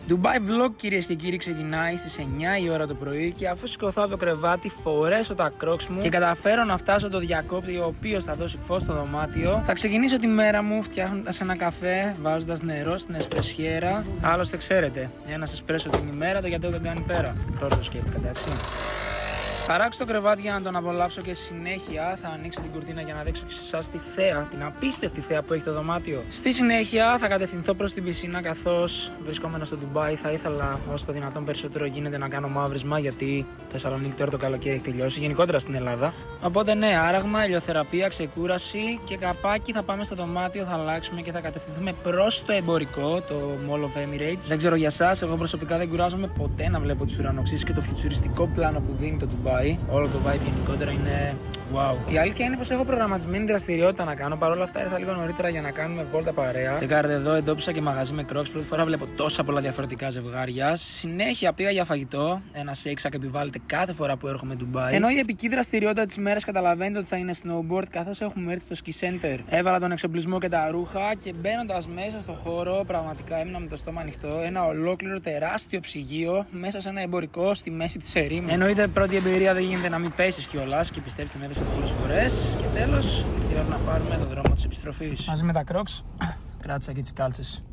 Dubai Vlog, κυρίες και κύριοι, ξεκινάει στις 9 η ώρα το πρωί και αφού σηκωθώ από το κρεβάτι, φορέσω τα Crocs μου και καταφέρω να φτάσω το διακόπτη, ο οποίος θα δώσει φως στο δωμάτιο, θα ξεκινήσω τη μέρα μου φτιάχνοντας ένα καφέ, βάζοντας νερό στην εσπρεσιέρα. Άλλωστε, ξέρετε, ένας εσπρέσο την ημέρα, το γιατί δεν κάνει πέρα. Τώρα το σκέφτηκα, εντάξει. Θα ράξω το κρεβάτι για να τον απολαύσω και στη συνέχεια θα ανοίξω την κουρτίνα για να δείξω και σε εσάς τη θέα, την απίστευτη θέα που έχει το δωμάτιο. Στη συνέχεια θα κατευθυνθώ προς την πισίνα, καθώς βρισκόμενο στο Ντουμπάι θα ήθελα όσο το δυνατόν περισσότερο γίνεται να κάνω μαύρισμα, γιατί Θεσσαλονίκη τώρα το καλοκαίρι έχει τελειώσει, γενικότερα στην Ελλάδα. Οπότε ναι, άραγμα, ηλιοθεραπεία, ξεκούραση και καπάκι. Θα πάμε στο δωμάτιο, θα αλλάξουμε και θα κατευθυνθούμε προς το εμπορικό, το Mall of Emirates. Δεν ξέρω για εσάς, εγώ προσωπικά δεν κουράζομαι ποτέ να βλέπω τις ουρανοξύσεις και το φιτσουριστικό πλάνο που δίνει το Ντουμπάι. Όλο το vibe γενικότερα είναι wow. Η αλήθεια είναι πως έχω προγραμματισμένη δραστηριότητα να κάνω. Παρ' όλα αυτά ήρθα λίγο νωρίτερα για να κάνουμε βόλτα παρέα. Τσεκάρετε εδώ, εντόπισα και μαγαζί με Crocs. Πρώτη φορά βλέπω τόσα πολλά διαφορετικά ζευγάρια. Συνέχεια πήγα για φαγητό. Ένα σέιξακ επιβάλλεται κάθε φορά που έρχομαι Ντουμπάι. Ενώ η επική δραστηριότητα της ημέρας καταλαβαίνετε ότι θα είναι snowboard, καθώς έχουμε έρθει στο ski center. Έβαλα τον εξοπλισμό και τα ρούχα και μπαίνοντας μέσα στο χώρο, πραγματικά έμεινα με το στόμα ανοιχτό. Ένα ολόκληρο τεράστιο ψυγείο μέσα σε ένα εμπορικό στη μέση της ερήμου. Εννοείται πρώτη εμπειρία. Δεν γίνεται να μην πέσεις κιόλας και πιστέψτε με, έπεσα πολλές φορές. Και τέλος, ήρθε η ώρα να πάρουμε τον δρόμο της επιστροφής. Μαζί με τα Crocs, κράτησα και τις κάλτσες.